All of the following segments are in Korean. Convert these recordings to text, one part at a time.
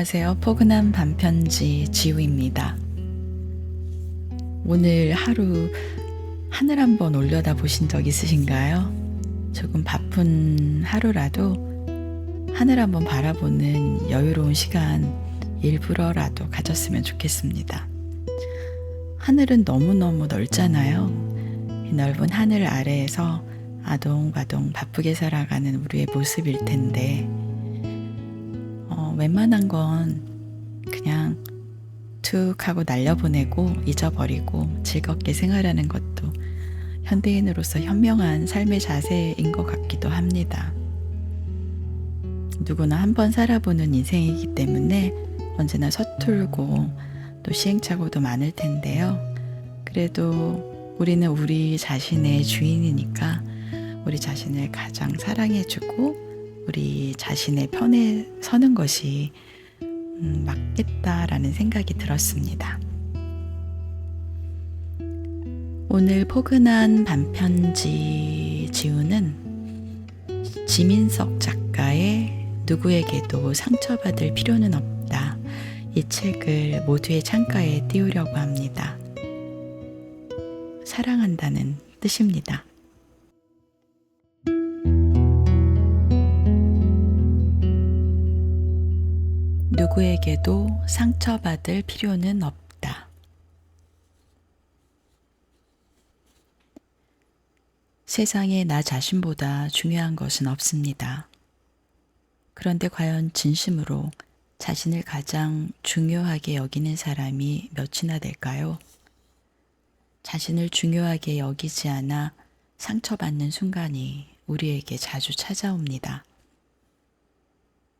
안녕하세요. 포근한 밤편지 지우입니다. 오늘 하루 하늘 한번 올려다 보신 적 있으신가요? 조금 바쁜 하루라도 하늘 한번 바라보는 여유로운 시간 일부러라도 가졌으면 좋겠습니다. 하늘은 너무너무 넓잖아요. 이 넓은 하늘 아래에서 아동바동 바쁘게 살아가는 우리의 모습일 텐데 웬만한 건 그냥 툭 하고 날려보내고 잊어버리고 즐겁게 생활하는 것도 현대인으로서 현명한 삶의 자세인 것 같기도 합니다. 누구나 한번 살아보는 인생이기 때문에 언제나 서툴고 또 시행착오도 많을 텐데요. 그래도 우리는 우리 자신의 주인이니까 우리 자신을 가장 사랑해주고 우리 자신의 편에 서는 것이 맞겠다라는 생각이 들었습니다. 오늘 포근한 밤편지 지우는 지민석 작가의 누구에게도 상처받을 필요는 없다. 이 책을 모두의 창가에 띄우려고 합니다. 사랑한다는 뜻입니다. 누구에게도 상처받을 필요는 없다. 세상에 나 자신보다 중요한 것은 없습니다. 그런데 과연 진심으로 자신을 가장 중요하게 여기는 사람이 몇이나 될까요? 자신을 중요하게 여기지 않아 상처받는 순간이 우리에게 자주 찾아옵니다.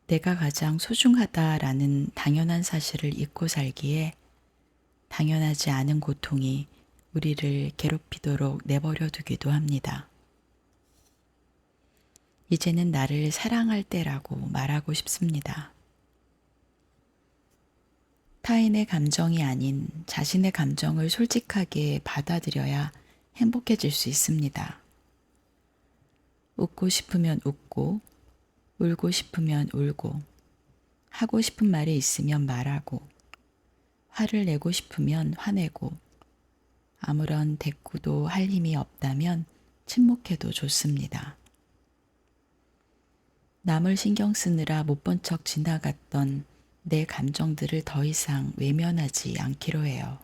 내가 가장 소중하다라는 당연한 사실을 잊고 살기에 당연하지 않은 고통이 우리를 괴롭히도록 내버려 두기도 합니다. 이제는 나를 사랑할 때라고 말하고 싶습니다. 타인의 감정이 아닌 자신의 감정을 솔직하게 받아들여야 행복해질 수 있습니다. 웃고 싶으면 웃고, 울고 싶으면 울고, 하고 싶은 말이 있으면 말하고, 화를 내고 싶으면 화내고, 아무런 대꾸도 할 힘이 없다면 침묵해도 좋습니다. 남을 신경 쓰느라 못 본 척 지나갔던 내 감정들을 더 이상 외면하지 않기로 해요.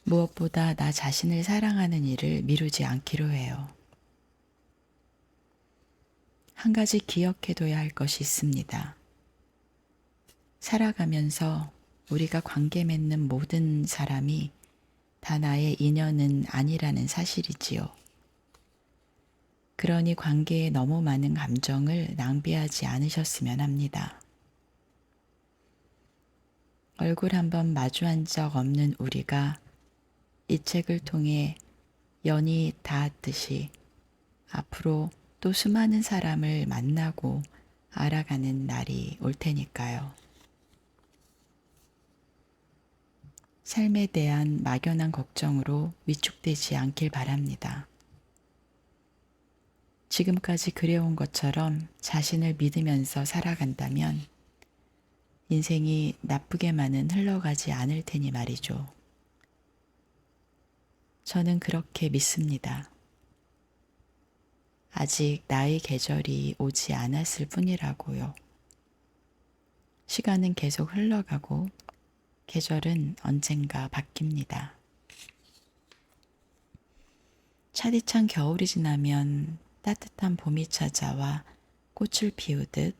무엇보다 나 자신을 사랑하는 일을 미루지 않기로 해요. 한 가지 기억해둬야 할 것이 있습니다. 살아가면서 우리가 관계 맺는 모든 사람이 다 나의 인연은 아니라는 사실이지요. 그러니 관계에 너무 많은 감정을 낭비하지 않으셨으면 합니다. 얼굴 한번 마주한 적 없는 우리가 이 책을 통해 연이 닿았듯이 앞으로 또 수많은 사람을 만나고 알아가는 날이 올 테니까요. 삶에 대한 막연한 걱정으로 위축되지 않길 바랍니다. 지금까지 그래온 것처럼 자신을 믿으면서 살아간다면 인생이 나쁘게만은 흘러가지 않을 테니 말이죠. 저는 그렇게 믿습니다. 아직 나의 계절이 오지 않았을 뿐이라고요. 시간은 계속 흘러가고 계절은 언젠가 바뀝니다. 차디찬 겨울이 지나면 따뜻한 봄이 찾아와 꽃을 피우듯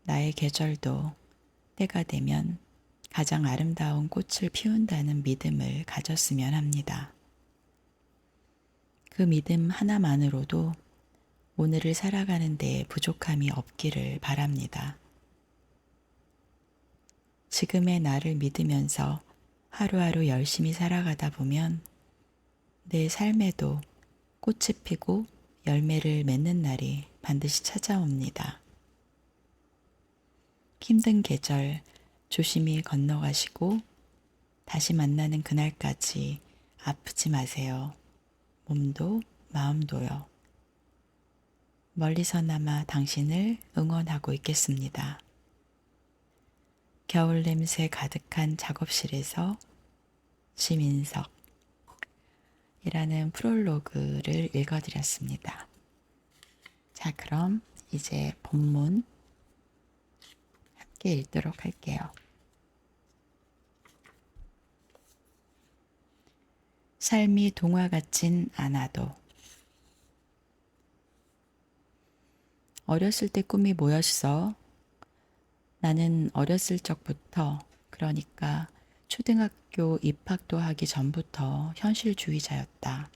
나의 계절도 때가 되면 가장 아름다운 꽃을 피운다는 믿음을 가졌으면 합니다. 그 믿음 하나만으로도 오늘을 살아가는 데 부족함이 없기를 바랍니다. 지금의 나를 믿으면서 하루하루 열심히 살아가다 보면 내 삶에도 꽃이 피고 열매를 맺는 날이 반드시 찾아옵니다. 힘든 계절 조심히 건너가시고 다시 만나는 그날까지 아프지 마세요. 몸도 마음도요. 멀리서나마 당신을 응원하고 있겠습니다. 겨울 냄새 가득한 작업실에서 지민석 이라는 프롤로그를 읽어드렸습니다. 자, 그럼 이제 본문 함께 읽도록 할게요. 삶이 동화 같진 않아도. 어렸을 때 꿈이 뭐였어? 나는 어렸을 적부터, 그러니까 초등학교 입학도 하기 전부터 현실주의자였다.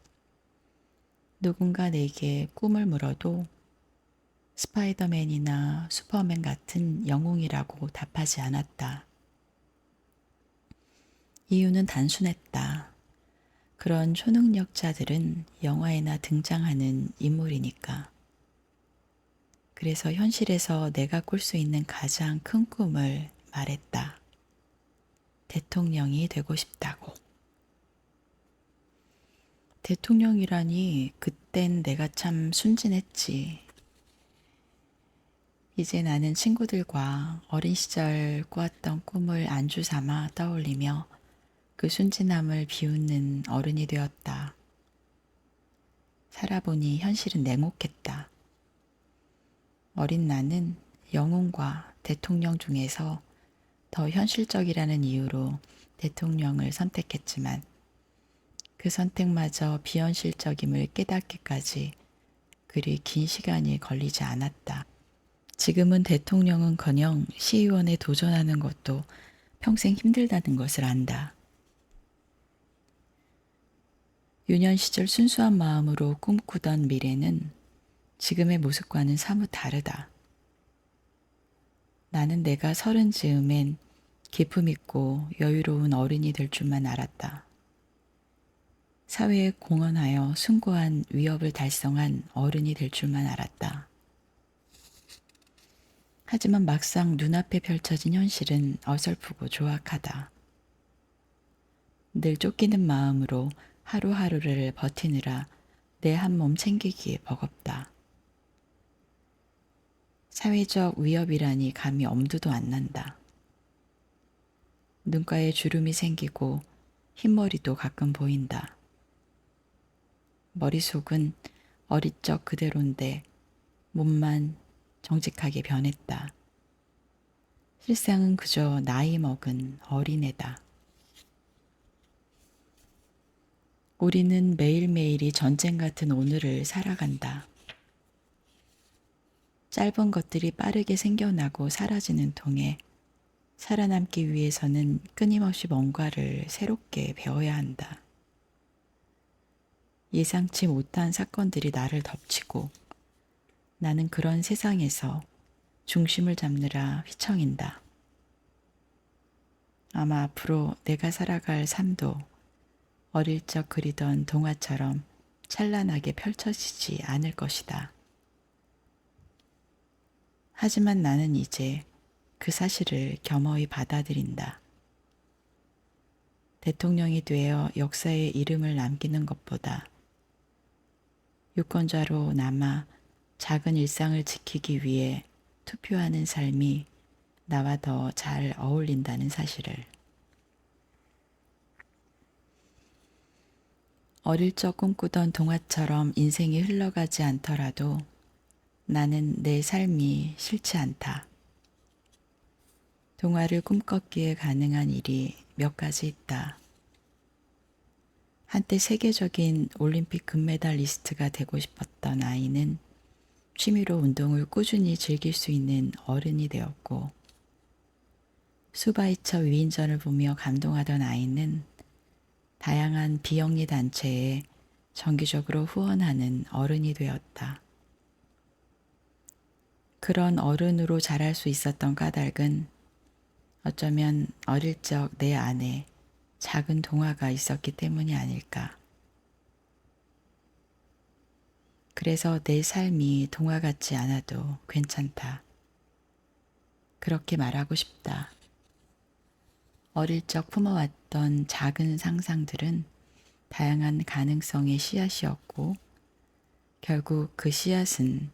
누군가 내게 꿈을 물어도 스파이더맨이나 슈퍼맨 같은 영웅이라고 답하지 않았다. 이유는 단순했다. 그런 초능력자들은 영화에나 등장하는 인물이니까. 그래서 현실에서 내가 꿀 수 있는 가장 큰 꿈을 말했다. 대통령이 되고 싶다고. 대통령이라니 그땐 내가 참 순진했지. 이제 나는 친구들과 어린 시절 꾸었던 꿈을 안주 삼아 떠올리며 그 순진함을 비웃는 어른이 되었다. 살아보니 현실은 냉혹했다. 어린 나는 영웅과 대통령 중에서 더 현실적이라는 이유로 대통령을 선택했지만 그 선택마저 비현실적임을 깨닫기까지 그리 긴 시간이 걸리지 않았다. 지금은 대통령은커녕 시의원에 도전하는 것도 평생 힘들다는 것을 안다. 유년 시절 순수한 마음으로 꿈꾸던 미래는 지금의 모습과는 사뭇 다르다. 나는 내가 30 즈음엔 기품 있고 여유로운 어른이 될 줄만 알았다. 사회에 공헌하여 숭고한 위협을 달성한 어른이 될 줄만 알았다. 하지만 막상 눈앞에 펼쳐진 현실은 어설프고 조악하다. 늘 쫓기는 마음으로 하루하루를 버티느라 내 한 몸 챙기기에 버겁다. 사회적 위협이라니 감히 엄두도 안 난다. 눈가에 주름이 생기고 흰머리도 가끔 보인다. 머릿속은 어릴 적 그대로인데 몸만 정직하게 변했다. 실상은 그저 나이 먹은 어린애다. 우리는 매일매일이 전쟁 같은 오늘을 살아간다. 짧은 것들이 빠르게 생겨나고 사라지는 통에 살아남기 위해서는 끊임없이 뭔가를 새롭게 배워야 한다. 예상치 못한 사건들이 나를 덮치고 나는 그런 세상에서 중심을 잡느라 휘청인다. 아마 앞으로 내가 살아갈 삶도 어릴 적 그리던 동화처럼 찬란하게 펼쳐지지 않을 것이다. 하지만 나는 이제 그 사실을 겸허히 받아들인다. 대통령이 되어 역사에 이름을 남기는 것보다 유권자로 남아 작은 일상을 지키기 위해 투표하는 삶이 나와 더 잘 어울린다는 사실을. 어릴 적 꿈꾸던 동화처럼 인생이 흘러가지 않더라도 나는 내 삶이 싫지 않다. 동화를 꿈꿨기에 가능한 일이 몇 가지 있다. 한때 세계적인 올림픽 금메달리스트가 되고 싶었던 아이는 취미로 운동을 꾸준히 즐길 수 있는 어른이 되었고, 수바이처 위인전을 보며 감동하던 아이는 다양한 비영리 단체에 정기적으로 후원하는 어른이 되었다. 그런 어른으로 자랄 수 있었던 까닭은 어쩌면 어릴 적 내 안에 작은 동화가 있었기 때문이 아닐까. 그래서 내 삶이 동화 같지 않아도 괜찮다. 그렇게 말하고 싶다. 어릴 적 품어왔던 작은 상상들은 다양한 가능성의 씨앗이었고, 결국 그 씨앗은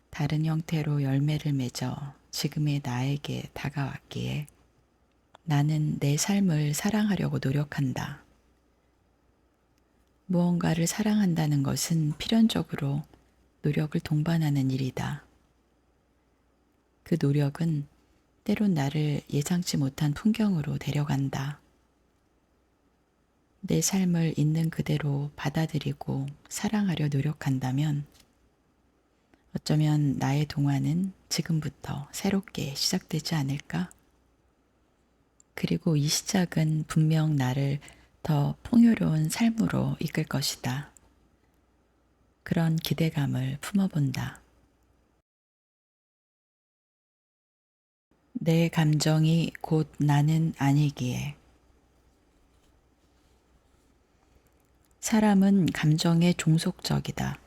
다른 형태로 열매를 맺어 지금의 나에게 다가왔기에 나는 내 삶을 사랑하려고 노력한다. 무언가를 사랑한다는 것은 필연적으로 노력을 동반하는 일이다. 그 노력은 때론 나를 예상치 못한 풍경으로 데려간다. 내 삶을 있는 그대로 받아들이고 사랑하려 노력한다면 어쩌면 나의 동화는 지금부터 새롭게 시작되지 않을까? 그리고 이 시작은 분명 나를 더 풍요로운 삶으로 이끌 것이다. 그런 기대감을 품어본다. 내 감정이 곧 나는 아니기에. 사람은 감정에 종속적이다.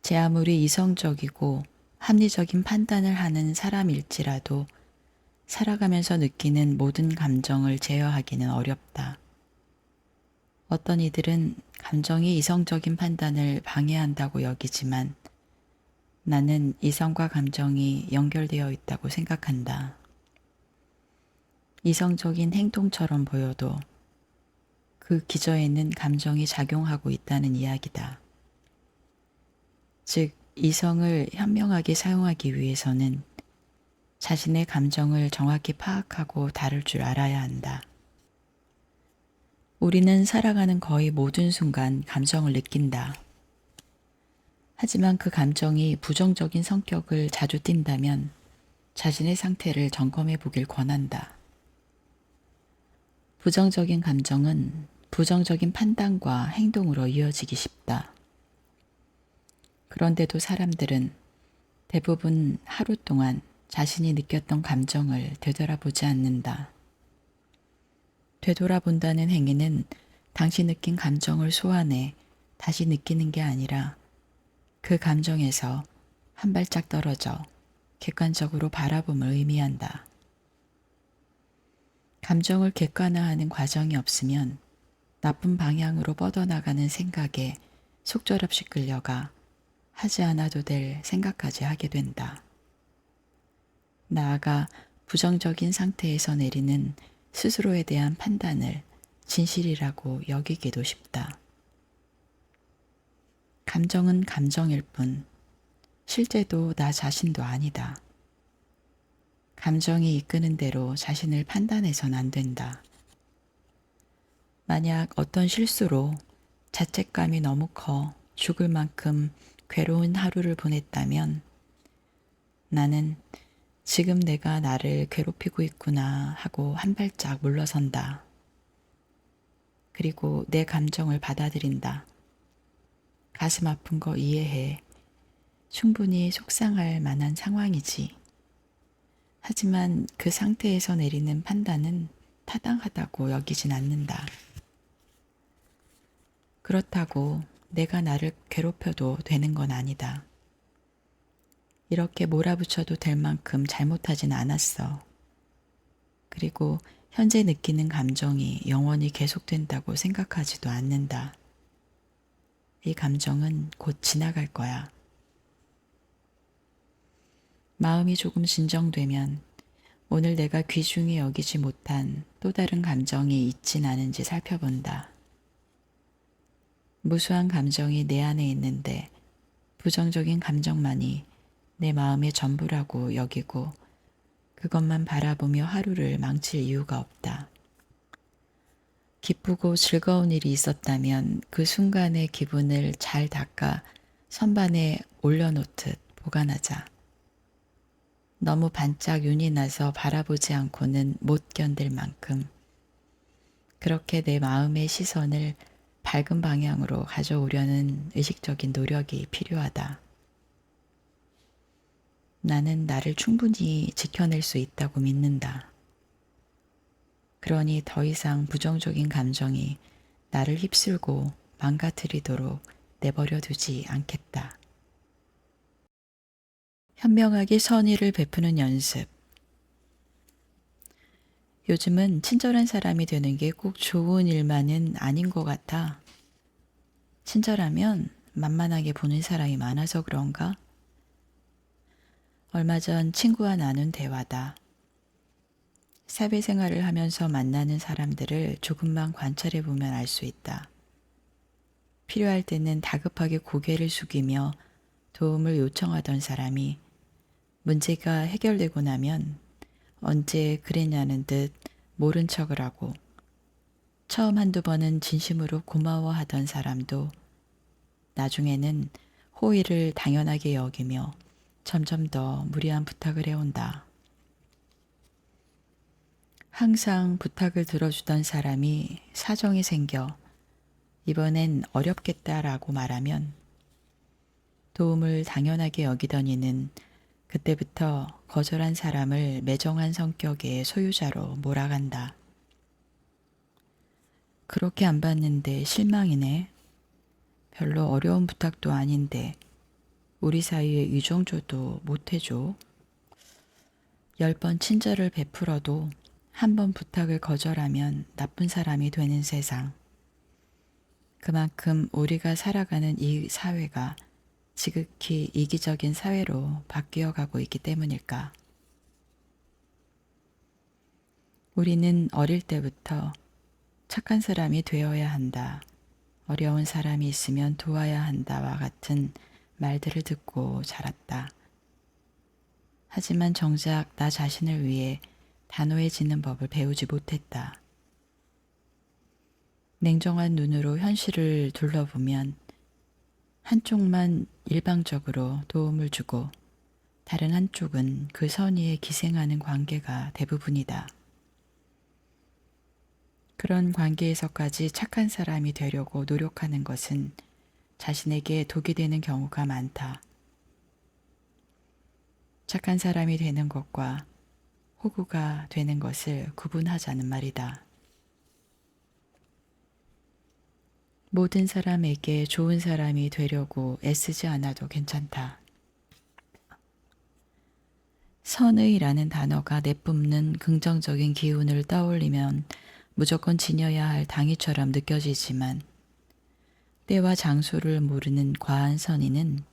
제 아무리 이성적이고 합리적인 판단을 하는 사람일지라도 살아가면서 느끼는 모든 감정을 제어하기는 어렵다. 어떤 이들은 감정이 이성적인 판단을 방해한다고 여기지만 나는 이성과 감정이 연결되어 있다고 생각한다. 이성적인 행동처럼 보여도 그 기저에는 감정이 작용하고 있다는 이야기다. 즉, 이성을 현명하게 사용하기 위해서는 자신의 감정을 정확히 파악하고 다룰 줄 알아야 한다. 우리는 살아가는 거의 모든 순간 감정을 느낀다. 하지만 그 감정이 부정적인 성격을 자주 띈다면 자신의 상태를 점검해 보길 권한다. 부정적인 감정은 부정적인 판단과 행동으로 이어지기 쉽다. 그런데도 사람들은 대부분 하루 동안 자신이 느꼈던 감정을 되돌아보지 않는다. 되돌아본다는 행위는 당시 느낀 감정을 소환해 다시 느끼는 게 아니라 그 감정에서 한 발짝 떨어져 객관적으로 바라봄을 의미한다. 감정을 객관화하는 과정이 없으면 나쁜 방향으로 뻗어나가는 생각에 속절없이 끌려가 하지 않아도 될 생각까지 하게 된다. 나아가 부정적인 상태에서 내리는 스스로에 대한 판단을 진실이라고 여기기도 쉽다. 감정은 감정일 뿐 실제도 나 자신도 아니다. 감정이 이끄는 대로 자신을 판단해선 안 된다. 만약 어떤 실수로 자책감이 너무 커 죽을 만큼 괴로운 하루를 보냈다면 나는 지금 내가 나를 괴롭히고 있구나 하고 한 발짝 물러선다. 그리고 내 감정을 받아들인다. 가슴 아픈 거 이해해. 충분히 속상할 만한 상황이지. 하지만 그 상태에서 내리는 판단은 타당하다고 여기진 않는다. 그렇다고 내가 나를 괴롭혀도 되는 건 아니다. 이렇게 몰아붙여도 될 만큼 잘못하진 않았어. 그리고 현재 느끼는 감정이 영원히 계속된다고 생각하지도 않는다. 이 감정은 곧 지나갈 거야. 마음이 조금 진정되면 오늘 내가 귀중히 여기지 못한 또 다른 감정이 있진 않은지 살펴본다. 무수한 감정이 내 안에 있는데 부정적인 감정만이 내 마음의 전부라고 여기고 그것만 바라보며 하루를 망칠 이유가 없다. 기쁘고 즐거운 일이 있었다면 그 순간의 기분을 잘 닦아 선반에 올려놓듯 보관하자. 너무 반짝 윤이 나서 바라보지 않고는 못 견딜 만큼 그렇게 내 마음의 시선을 밝은 방향으로 가져오려는 의식적인 노력이 필요하다. 나는 나를 충분히 지켜낼 수 있다고 믿는다. 그러니 더 이상 부정적인 감정이 나를 휩쓸고 망가뜨리도록 내버려 두지 않겠다. 현명하게 선의를 베푸는 연습. 요즘은 친절한 사람이 되는 게 꼭 좋은 일만은 아닌 것 같아. 친절하면 만만하게 보는 사람이 많아서 그런가? 얼마 전 친구와 나눈 대화다. 사회생활을 하면서 만나는 사람들을 조금만 관찰해 보면 알 수 있다. 필요할 때는 다급하게 고개를 숙이며 도움을 요청하던 사람이 문제가 해결되고 나면 언제 그랬냐는 듯 모른 척을 하고 처음 한두 번은 진심으로 고마워하던 사람도 나중에는 호의를 당연하게 여기며 점점 더 무리한 부탁을 해온다. 항상 부탁을 들어주던 사람이 사정이 생겨 이번엔 어렵겠다라고 말하면 도움을 당연하게 여기던 이는 그때부터 거절한 사람을 매정한 성격의 소유자로 몰아간다. 그렇게 안 받는데 실망이네. 별로 어려운 부탁도 아닌데 우리 사이에 유정조도 못 해줘. 10번 친절을 베풀어도 한 번 부탁을 거절하면 나쁜 사람이 되는 세상. 그만큼 우리가 살아가는 이 사회가 지극히 이기적인 사회로 바뀌어 가고 있기 때문일까? 우리는 어릴 때부터 착한 사람이 되어야 한다. 어려운 사람이 있으면 도와야 한다와 같은 말들을 듣고 자랐다. 하지만 정작 나 자신을 위해 단호해지는 법을 배우지 못했다. 냉정한 눈으로 현실을 둘러보면 한쪽만 일방적으로 도움을 주고 다른 한쪽은 그 선의에 기생하는 관계가 대부분이다. 그런 관계에서까지 착한 사람이 되려고 노력하는 것은 자신에게 독이 되는 경우가 많다. 착한 사람이 되는 것과 호구가 되는 것을 구분하자는 말이다. 모든 사람에게 좋은 사람이 되려고 애쓰지 않아도 괜찮다. 선의라는 단어가 내뿜는 긍정적인 기운을 떠올리면 무조건 지녀야 할 당위처럼 느껴지지만 때와 장소를 모르는 과한 선의는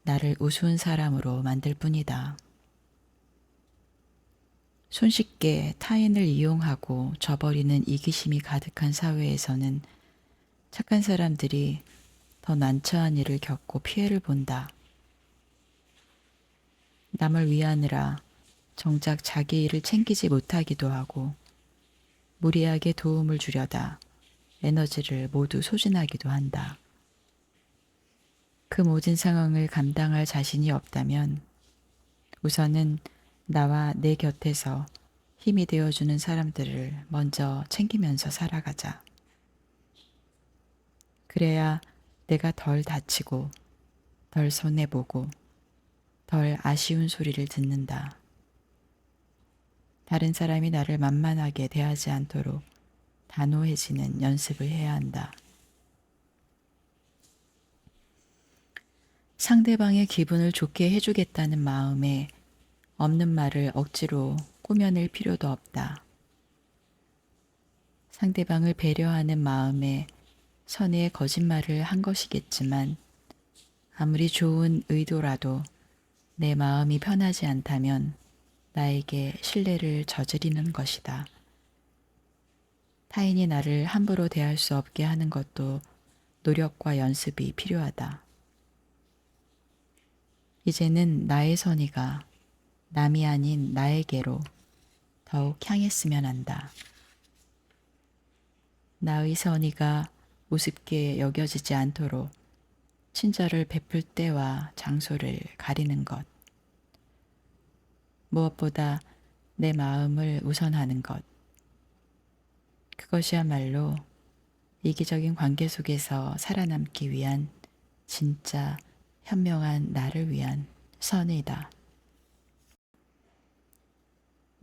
나를 우스운 사람으로 만들 뿐이다. 손쉽게 타인을 이용하고 저버리는 이기심이 가득한 사회에서는 착한 사람들이 더 난처한 일을 겪고 피해를 본다. 남을 위하느라 정작 자기 일을 챙기지 못하기도 하고 무리하게 도움을 주려다 에너지를 모두 소진하기도 한다. 그 모든 상황을 감당할 자신이 없다면 우선은 나와 내 곁에서 힘이 되어주는 사람들을 먼저 챙기면서 살아가자. 그래야 내가 덜 다치고 덜 손해보고 덜 아쉬운 소리를 듣는다. 다른 사람이 나를 만만하게 대하지 않도록 단호해지는 연습을 해야 한다. 상대방의 기분을 좋게 해주겠다는 마음에 없는 말을 억지로 꾸며낼 필요도 없다. 상대방을 배려하는 마음에 선의의 거짓말을 한 것이겠지만 아무리 좋은 의도라도 내 마음이 편하지 않다면 나에게 신뢰를 저지르는 것이다. 타인이 나를 함부로 대할 수 없게 하는 것도 노력과 연습이 필요하다. 이제는 나의 선의가 남이 아닌 나에게로 더욱 향했으면 한다. 나의 선의가 우습게 여겨지지 않도록 친절을 베풀 때와 장소를 가리는 것. 무엇보다 내 마음을 우선하는 것. 그것이야말로 이기적인 관계 속에서 살아남기 위한 진짜 현명한 나를 위한 선의다.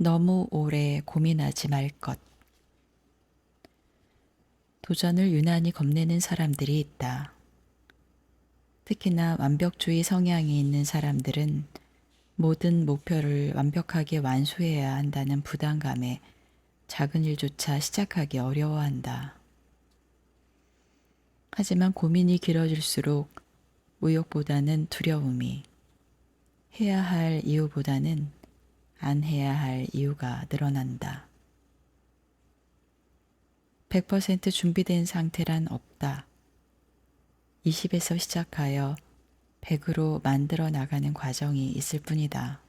너무 오래 고민하지 말 것. 도전을 유난히 겁내는 사람들이 있다. 특히나 완벽주의 성향이 있는 사람들은 모든 목표를 완벽하게 완수해야 한다는 부담감에 작은 일조차 시작하기 어려워한다. 하지만 고민이 길어질수록 의욕보다는 두려움이, 해야 할 이유보다는 안 해야 할 이유가 늘어난다. 100% 준비된 상태란 없다. 20에서 시작하여 100으로 만들어 나가는 과정이 있을 뿐이다.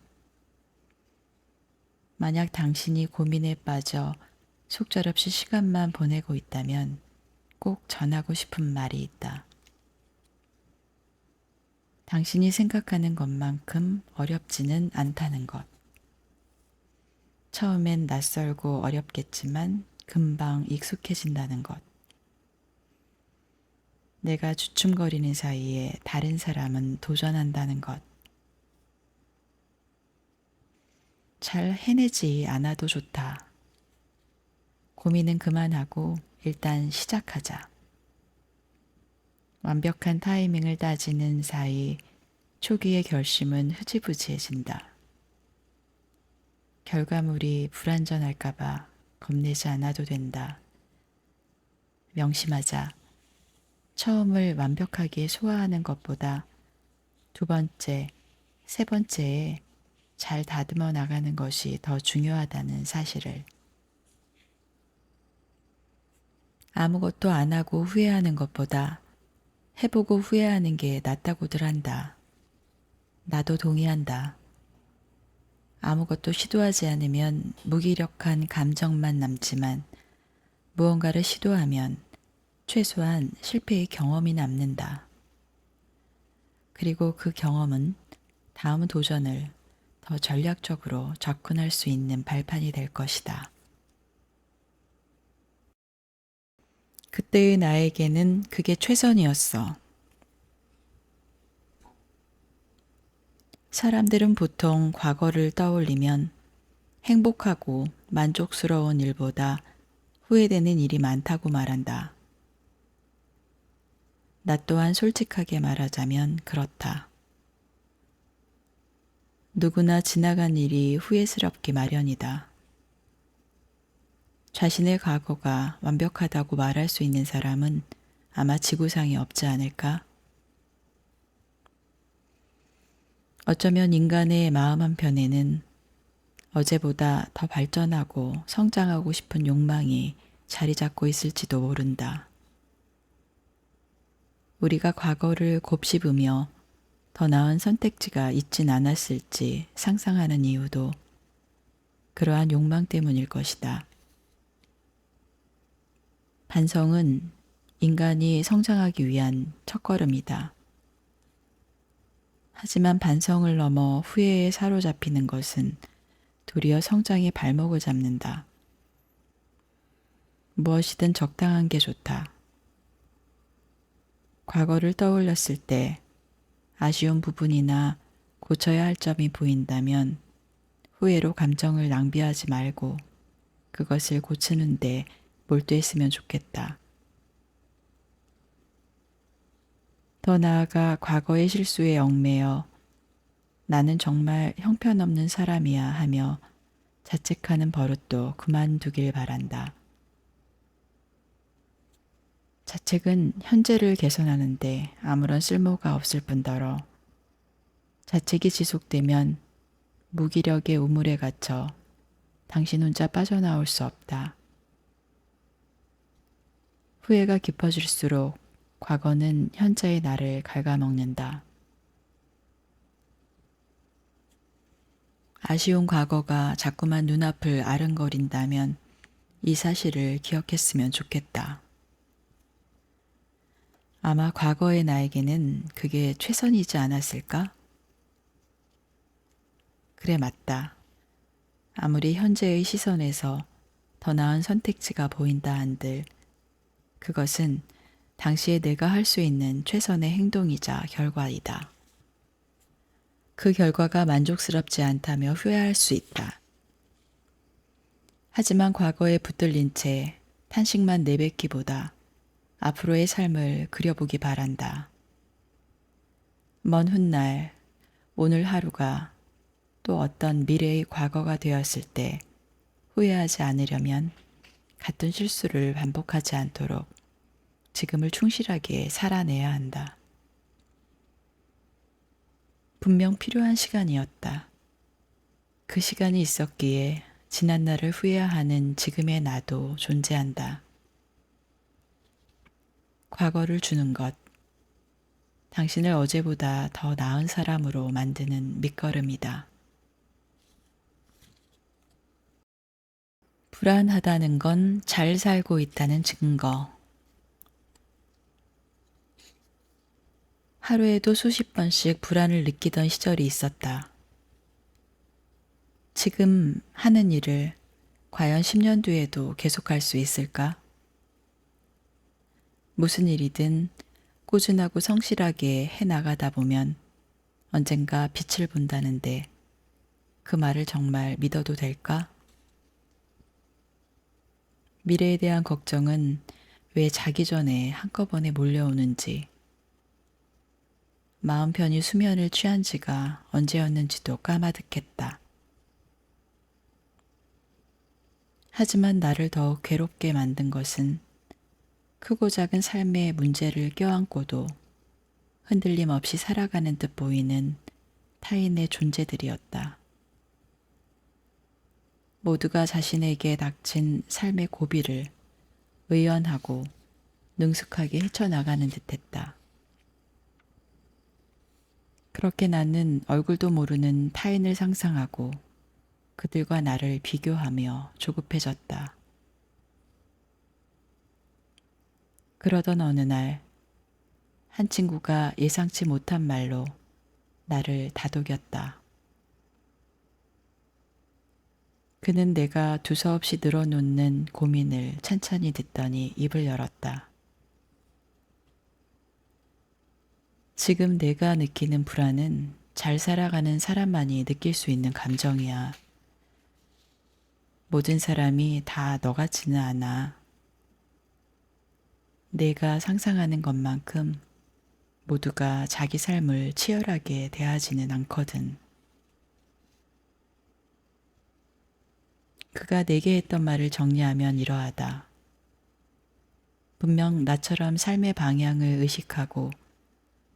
만약 당신이 고민에 빠져 속절없이 시간만 보내고 있다면 꼭 전하고 싶은 말이 있다. 당신이 생각하는 것만큼 어렵지는 않다는 것. 처음엔 낯설고 어렵겠지만 금방 익숙해진다는 것. 내가 주춤거리는 사이에 다른 사람은 도전한다는 것. 잘 해내지 않아도 좋다. 고민은 그만하고 일단 시작하자. 완벽한 타이밍을 따지는 사이 초기의 결심은 흐지부지해진다. 결과물이 불완전할까봐 겁내지 않아도 된다. 명심하자. 처음을 완벽하게 소화하는 것보다 두 번째, 세 번째에 잘 다듬어 나가는 것이 더 중요하다는 사실을. 아무것도 안 하고 후회하는 것보다 해보고 후회하는 게 낫다고들 한다. 나도 동의한다. 아무것도 시도하지 않으면 무기력한 감정만 남지만 무언가를 시도하면 최소한 실패의 경험이 남는다. 그리고 그 경험은 다음 도전을 더 전략적으로 접근할 수 있는 발판이 될 것이다. 그때의 나에게는 그게 최선이었어. 사람들은 보통 과거를 떠올리면 행복하고 만족스러운 일보다 후회되는 일이 많다고 말한다. 나 또한 솔직하게 말하자면 그렇다. 누구나 지나간 일이 후회스럽기 마련이다. 자신의 과거가 완벽하다고 말할 수 있는 사람은 아마 지구상에 없지 않을까? 어쩌면 인간의 마음 한편에는 어제보다 더 발전하고 성장하고 싶은 욕망이 자리 잡고 있을지도 모른다. 우리가 과거를 곱씹으며 더 나은 선택지가 있진 않았을지 상상하는 이유도 그러한 욕망 때문일 것이다. 반성은 인간이 성장하기 위한 첫걸음이다. 하지만 반성을 넘어 후회에 사로잡히는 것은 도리어 성장의 발목을 잡는다. 무엇이든 적당한 게 좋다. 과거를 떠올렸을 때 아쉬운 부분이나 고쳐야 할 점이 보인다면 후회로 감정을 낭비하지 말고 그것을 고치는데 몰두했으면 좋겠다. 더 나아가 과거의 실수에 얽매여 나는 정말 형편없는 사람이야 하며 자책하는 버릇도 그만두길 바란다. 자책은 현재를 개선하는데 아무런 쓸모가 없을 뿐더러 자책이 지속되면 무기력의 우물에 갇혀 당신 혼자 빠져나올 수 없다. 후회가 깊어질수록 과거는 현재의 나를 갉아먹는다. 아쉬운 과거가 자꾸만 눈앞을 아른거린다면 이 사실을 기억했으면 좋겠다. 아마 과거의 나에게는 그게 최선이지 않았을까? 그래, 맞다. 아무리 현재의 시선에서 더 나은 선택지가 보인다 한들 그것은 당시에 내가 할 수 있는 최선의 행동이자 결과이다. 그 결과가 만족스럽지 않다며 후회할 수 있다. 하지만 과거에 붙들린 채 탄식만 내뱉기보다 앞으로의 삶을 그려보기 바란다. 먼 훗날 오늘 하루가 또 어떤 미래의 과거가 되었을 때 후회하지 않으려면 같은 실수를 반복하지 않도록 지금을 충실하게 살아내야 한다. 분명 필요한 시간이었다. 그 시간이 있었기에 지난 날을 후회하는 지금의 나도 존재한다. 과거를 주는 것, 당신을 어제보다 더 나은 사람으로 만드는 밑거름이다. 불안하다는 건 잘 살고 있다는 증거. 하루에도 수십 번씩 불안을 느끼던 시절이 있었다. 지금 하는 일을 과연 10년 뒤에도 계속할 수 있을까? 무슨 일이든 꾸준하고 성실하게 해 나가다 보면 언젠가 빛을 본다는데 그 말을 정말 믿어도 될까? 미래에 대한 걱정은 왜 자기 전에 한꺼번에 몰려오는지, 마음 편히 수면을 취한 지가 언제였는지도 까마득했다. 하지만 나를 더욱 괴롭게 만든 것은 크고 작은 삶의 문제를 껴안고도 흔들림 없이 살아가는 듯 보이는 타인의 존재들이었다. 모두가 자신에게 닥친 삶의 고비를 의연하고 능숙하게 헤쳐나가는 듯했다. 그렇게 나는 얼굴도 모르는 타인을 상상하고 그들과 나를 비교하며 조급해졌다. 그러던 어느 날, 한 친구가 예상치 못한 말로 나를 다독였다. 그는 내가 두서없이 늘어놓는 고민을 찬찬히 듣더니 입을 열었다. 지금 내가 느끼는 불안은 잘 살아가는 사람만이 느낄 수 있는 감정이야. 모든 사람이 다 너같지는 않아. 내가 상상하는 것만큼 모두가 자기 삶을 치열하게 대하지는 않거든. 그가 내게 했던 말을 정리하면 이러하다. 분명 나처럼 삶의 방향을 의식하고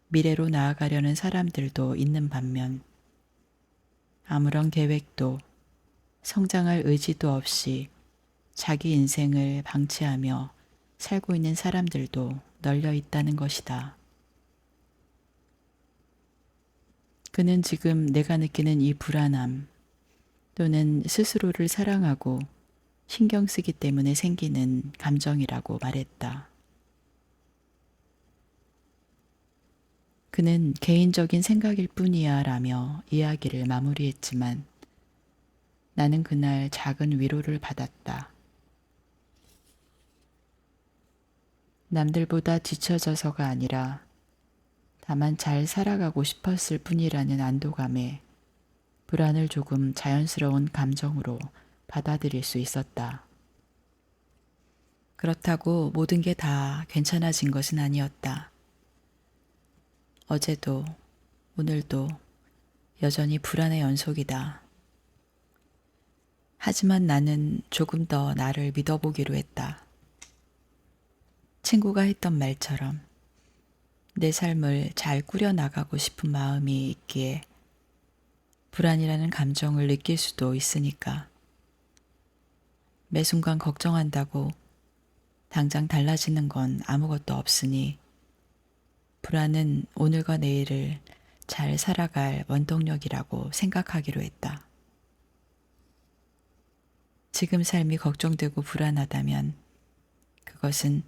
미래로 나아가려는 사람들도 있는 반면 아무런 계획도 성장할 의지도 없이 자기 인생을 방치하며 살고 있는 사람들도 널려 있다는 것이다. 그는 지금 내가 느끼는 이 불안함 또는 스스로를 사랑하고 신경 쓰기 때문에 생기는 감정이라고 말했다. 그는 개인적인 생각일 뿐이야 라며 이야기를 마무리했지만 나는 그날 작은 위로를 받았다. 남들보다 뒤처져서가 아니라 다만 잘 살아가고 싶었을 뿐이라는 안도감에 불안을 조금 자연스러운 감정으로 받아들일 수 있었다. 그렇다고 모든 게 다 괜찮아진 것은 아니었다. 어제도 오늘도 여전히 불안의 연속이다. 하지만 나는 조금 더 나를 믿어보기로 했다. 친구가 했던 말처럼 내 삶을 잘 꾸려나가고 싶은 마음이 있기에 불안이라는 감정을 느낄 수도 있으니까. 매 순간 걱정한다고 당장 달라지는 건 아무것도 없으니 불안은 오늘과 내일을 잘 살아갈 원동력이라고 생각하기로 했다. 지금 삶이 걱정되고 불안하다면 그것은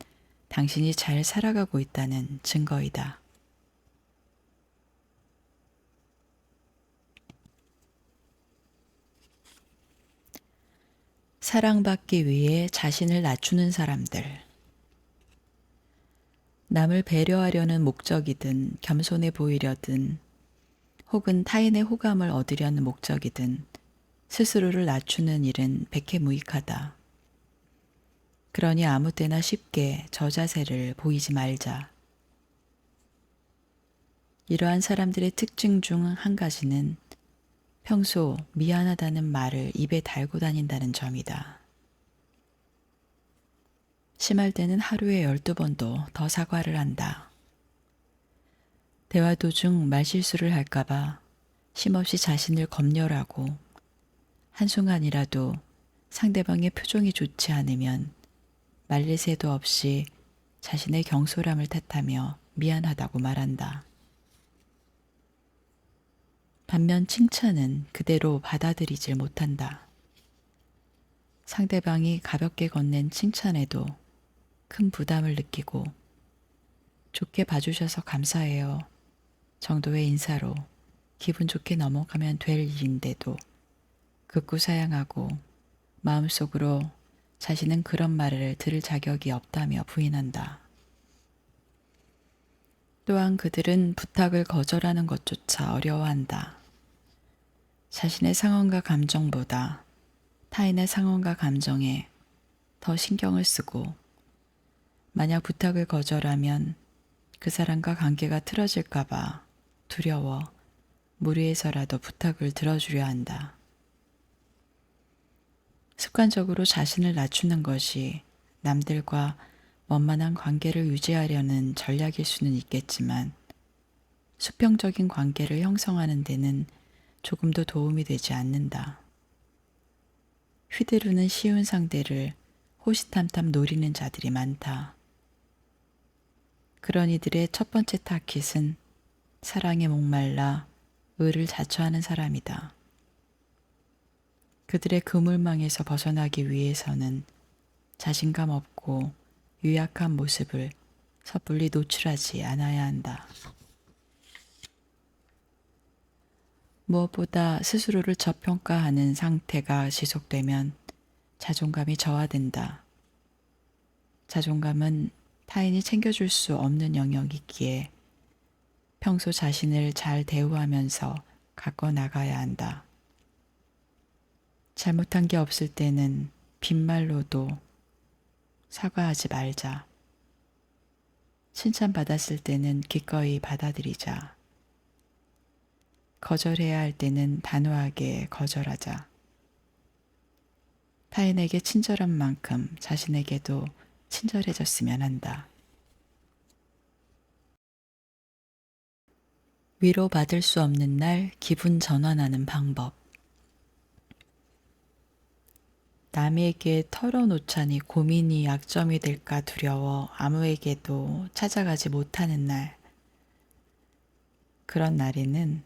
당신이 잘 살아가고 있다는 증거이다. 사랑받기 위해 자신을 낮추는 사람들. 남을 배려하려는 목적이든 겸손해 보이려든 혹은 타인의 호감을 얻으려는 목적이든 스스로를 낮추는 일은 백해무익하다. 그러니 아무 때나 쉽게 저 자세를 보이지 말자. 이러한 사람들의 특징 중 한 가지는 평소 미안하다는 말을 입에 달고 다닌다는 점이다. 심할 때는 하루에 12번도 더 사과를 한다. 대화 도중 말실수를 할까봐 쉼없이 자신을 검열하고 한순간이라도 상대방의 표정이 좋지 않으면 말릴 새도 없이 자신의 경솔함을 탓하며 미안하다고 말한다. 반면 칭찬은 그대로 받아들이질 못한다. 상대방이 가볍게 건넨 칭찬에도 큰 부담을 느끼고 좋게 봐주셔서 감사해요 정도의 인사로 기분 좋게 넘어가면 될 일인데도 극구 사양하고 마음속으로 자신은 그런 말을 들을 자격이 없다며 부인한다. 또한 그들은 부탁을 거절하는 것조차 어려워한다. 자신의 상황과 감정보다 타인의 상황과 감정에 더 신경을 쓰고 만약 부탁을 거절하면 그 사람과 관계가 틀어질까봐 두려워 무리해서라도 부탁을 들어주려 한다. 습관적으로 자신을 낮추는 것이 남들과 원만한 관계를 유지하려는 전략일 수는 있겠지만 수평적인 관계를 형성하는 데는 조금도 도움이 되지 않는다. 휘두르는 쉬운 상대를 호시탐탐 노리는 자들이 많다. 그런 이들의 첫 번째 타깃은 사랑에 목말라 의를 자처하는 사람이다. 그들의 그물망에서 벗어나기 위해서는 자신감 없고 유약한 모습을 섣불리 노출하지 않아야 한다. 무엇보다 스스로를 저평가하는 상태가 지속되면 자존감이 저하된다. 자존감은 타인이 챙겨줄 수 없는 영역이기에 평소 자신을 잘 대우하면서 가꿔 나가야 한다. 잘못한 게 없을 때는 빈말로도 사과하지 말자. 칭찬받았을 때는 기꺼이 받아들이자. 거절해야 할 때는 단호하게 거절하자. 타인에게 친절한 만큼 자신에게도 친절해졌으면 한다. 위로받을 수 없는 날 기분 전환하는 방법. 남에게 털어놓자니 고민이 약점이 될까 두려워 아무에게도 찾아가지 못하는 날. 그런 날에는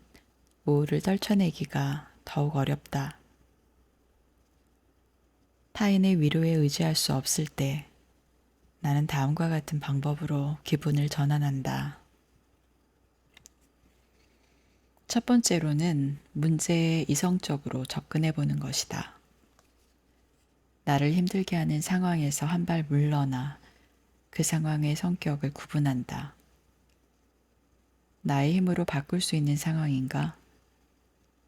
우울을 떨쳐내기가 더욱 어렵다. 타인의 위로에 의지할 수 없을 때 나는 다음과 같은 방법으로 기분을 전환한다. 첫 번째로는 문제에 이성적으로 접근해 보는 것이다. 나를 힘들게 하는 상황에서 한 발 물러나 그 상황의 성격을 구분한다. 나의 힘으로 바꿀 수 있는 상황인가?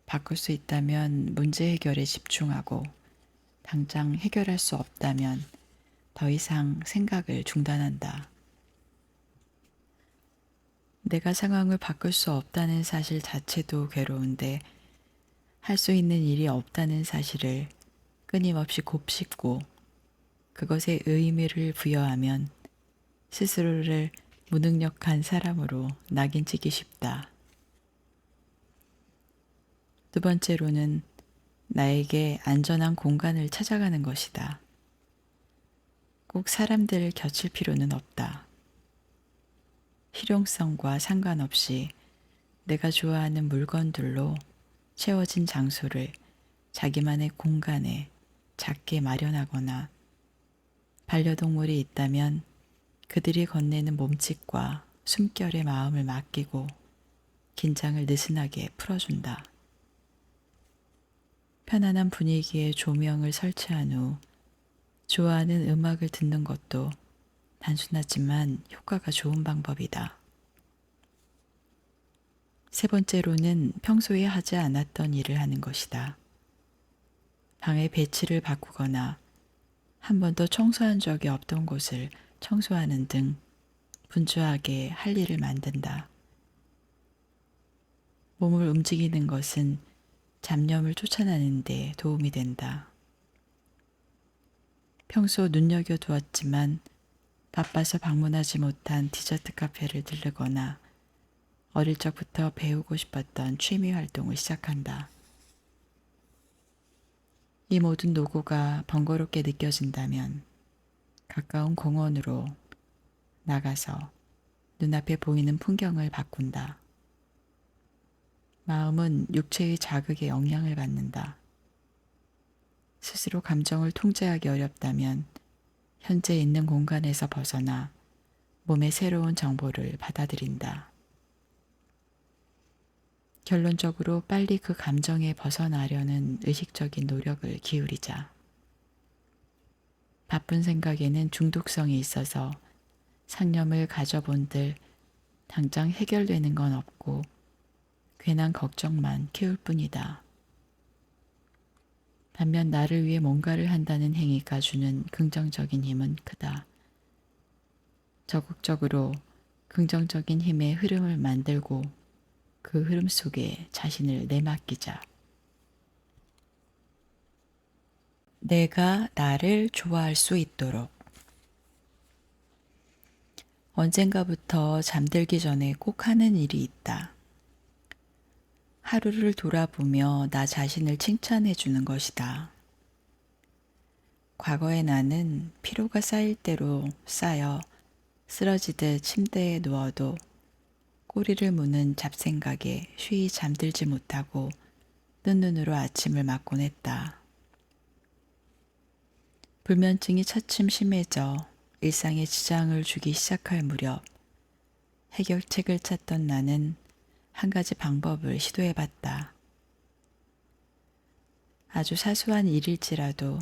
바꿀 수 있다면 문제 해결에 집중하고 당장 해결할 수 없다면 더 이상 생각을 중단한다. 내가 상황을 바꿀 수 없다는 사실 자체도 괴로운데 할 수 있는 일이 없다는 사실을 끊임없이 곱씹고 그것에 의미를 부여하면 스스로를 무능력한 사람으로 낙인찍기 쉽다. 두 번째로는 나에게 안전한 공간을 찾아가는 것이다. 꼭 사람들을 겹칠 필요는 없다. 실용성과 상관없이 내가 좋아하는 물건들로 채워진 장소를 자기만의 공간에 작게 마련하거나 반려동물이 있다면 그들이 건네는 몸짓과 숨결에 마음을 맡기고 긴장을 느슨하게 풀어준다. 편안한 분위기에 조명을 설치한 후 좋아하는 음악을 듣는 것도 단순하지만 효과가 좋은 방법이다. 세 번째로는 평소에 하지 않았던 일을 하는 것이다. 방의 배치를 바꾸거나 한 번도 청소한 적이 없던 곳을 청소하는 등 분주하게 할 일을 만든다. 몸을 움직이는 것은 잡념을 쫓아내는 데 도움이 된다. 평소 눈여겨두었지만 바빠서 방문하지 못한 디저트 카페를 들르거나 어릴 적부터 배우고 싶었던 취미 활동을 시작한다. 이 모든 노고가 번거롭게 느껴진다면 가까운 공원으로 나가서 눈앞에 보이는 풍경을 바꾼다. 마음은 육체의 자극에 영향을 받는다. 스스로 감정을 통제하기 어렵다면 현재 있는 공간에서 벗어나 몸의 새로운 정보를 받아들인다. 결론적으로 빨리 그 감정에 벗어나려는 의식적인 노력을 기울이자. 바쁜 생각에는 중독성이 있어서 상념을 가져본들 당장 해결되는 건 없고 괜한 걱정만 키울 뿐이다. 반면 나를 위해 뭔가를 한다는 행위가 주는 긍정적인 힘은 크다. 적극적으로 긍정적인 힘의 흐름을 만들고 그 흐름 속에 자신을 내맡기자. 내가 나를 좋아할 수 있도록. 언젠가부터 잠들기 전에 꼭 하는 일이 있다. 하루를 돌아보며 나 자신을 칭찬해 주는 것이다. 과거의 나는 피로가 쌓일 대로 쌓여 쓰러지듯 침대에 누워도 꼬리를 무는 잡생각에 쉬이 잠들지 못하고 뜬 눈으로 아침을 맞곤 했다. 불면증이 차츰 심해져 일상에 지장을 주기 시작할 무렵 해결책을 찾던 나는 한 가지 방법을 시도해 봤다. 아주 사소한 일일지라도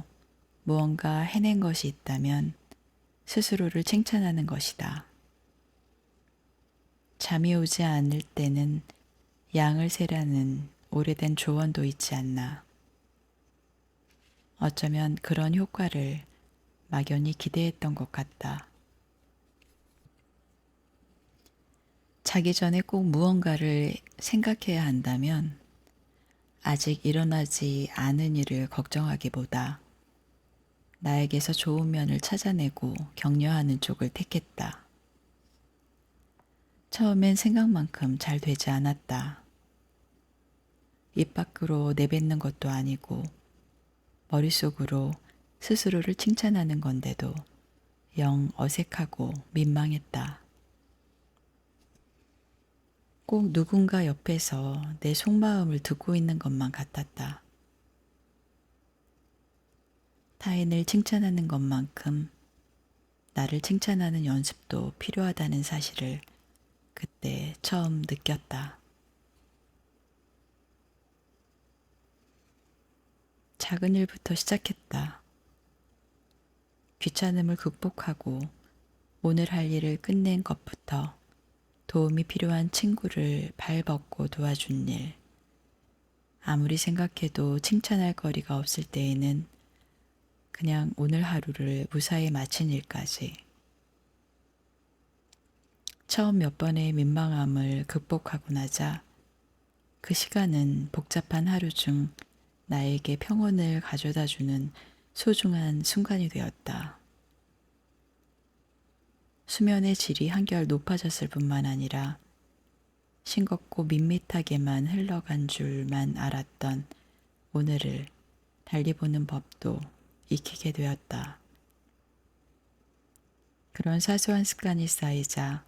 무언가 해낸 것이 있다면 스스로를 칭찬하는 것이다. 잠이 오지 않을 때는 양을 세라는 오래된 조언도 있지 않나. 어쩌면 그런 효과를 막연히 기대했던 것 같다. 자기 전에 꼭 무언가를 생각해야 한다면 아직 일어나지 않은 일을 걱정하기보다 나에게서 좋은 면을 찾아내고 격려하는 쪽을 택했다. 처음엔 생각만큼 잘 되지 않았다. 입 밖으로 내뱉는 것도 아니고 머릿속으로 스스로를 칭찬하는 건데도 영 어색하고 민망했다. 꼭 누군가 옆에서 내 속마음을 듣고 있는 것만 같았다. 타인을 칭찬하는 것만큼 나를 칭찬하는 연습도 필요하다는 사실을 그때 처음 느꼈다. 작은 일부터 시작했다. 귀찮음을 극복하고 오늘 할 일을 끝낸 것부터 도움이 필요한 친구를 발벗고 도와준 일. 아무리 생각해도 칭찬할 거리가 없을 때에는 그냥 오늘 하루를 무사히 마친 일까지. 처음 몇 번의 민망함을 극복하고 나자 그 시간은 복잡한 하루 중 나에게 평온을 가져다 주는 소중한 순간이 되었다. 수면의 질이 한결 높아졌을 뿐만 아니라 싱겁고 밋밋하게만 흘러간 줄만 알았던 오늘을 달리 보는 법도 익히게 되었다. 그런 사소한 습관이 쌓이자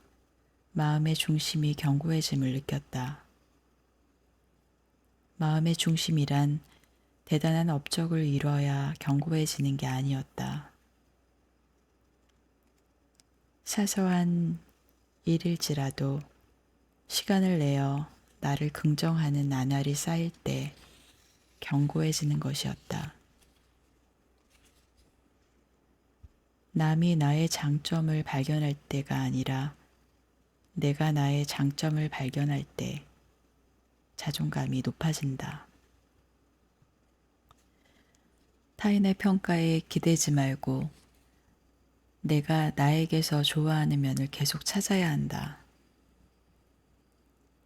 마음의 중심이 견고해짐을 느꼈다. 마음의 중심이란 대단한 업적을 이뤄야 견고해지는 게 아니었다. 사소한 일일지라도 시간을 내어 나를 긍정하는 나날이 쌓일 때 견고해지는 것이었다. 남이 나의 장점을 발견할 때가 아니라 내가 나의 장점을 발견할 때 자존감이 높아진다. 타인의 평가에 기대지 말고 내가 나에게서 좋아하는 면을 계속 찾아야 한다.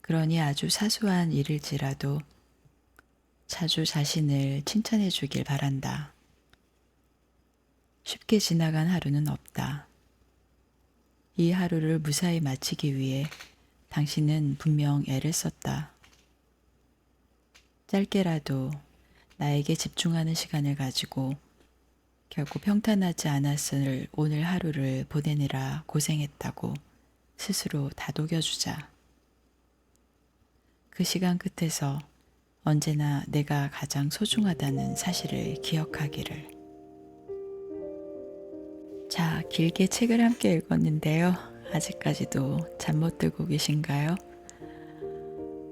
그러니 아주 사소한 일일지라도 자주 자신을 칭찬해 주길 바란다. 쉽게 지나간 하루는 없다. 이 하루를 무사히 마치기 위해 당신은 분명 애를 썼다. 짧게라도 나에게 집중하는 시간을 가지고 결코 평탄하지 않았을 오늘 하루를 보내느라 고생했다고 스스로 다독여주자. 그 시간 끝에서 언제나 내가 가장 소중하다는 사실을 기억하기를. 자, 길게 책을 함께 읽었는데요. 아직까지도 잠 못 들고 계신가요?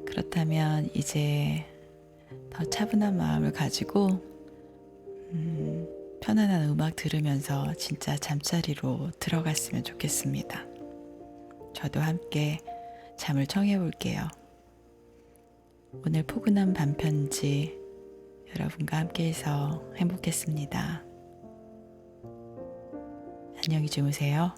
그렇다면 이제 더 차분한 마음을 가지고 편안한 음악 들으면서 진짜 잠자리로 들어갔으면 좋겠습니다. 저도 함께 잠을 청해 볼게요. 오늘 포근한 밤편지 여러분과 함께해서 행복했습니다. 안녕히 주무세요.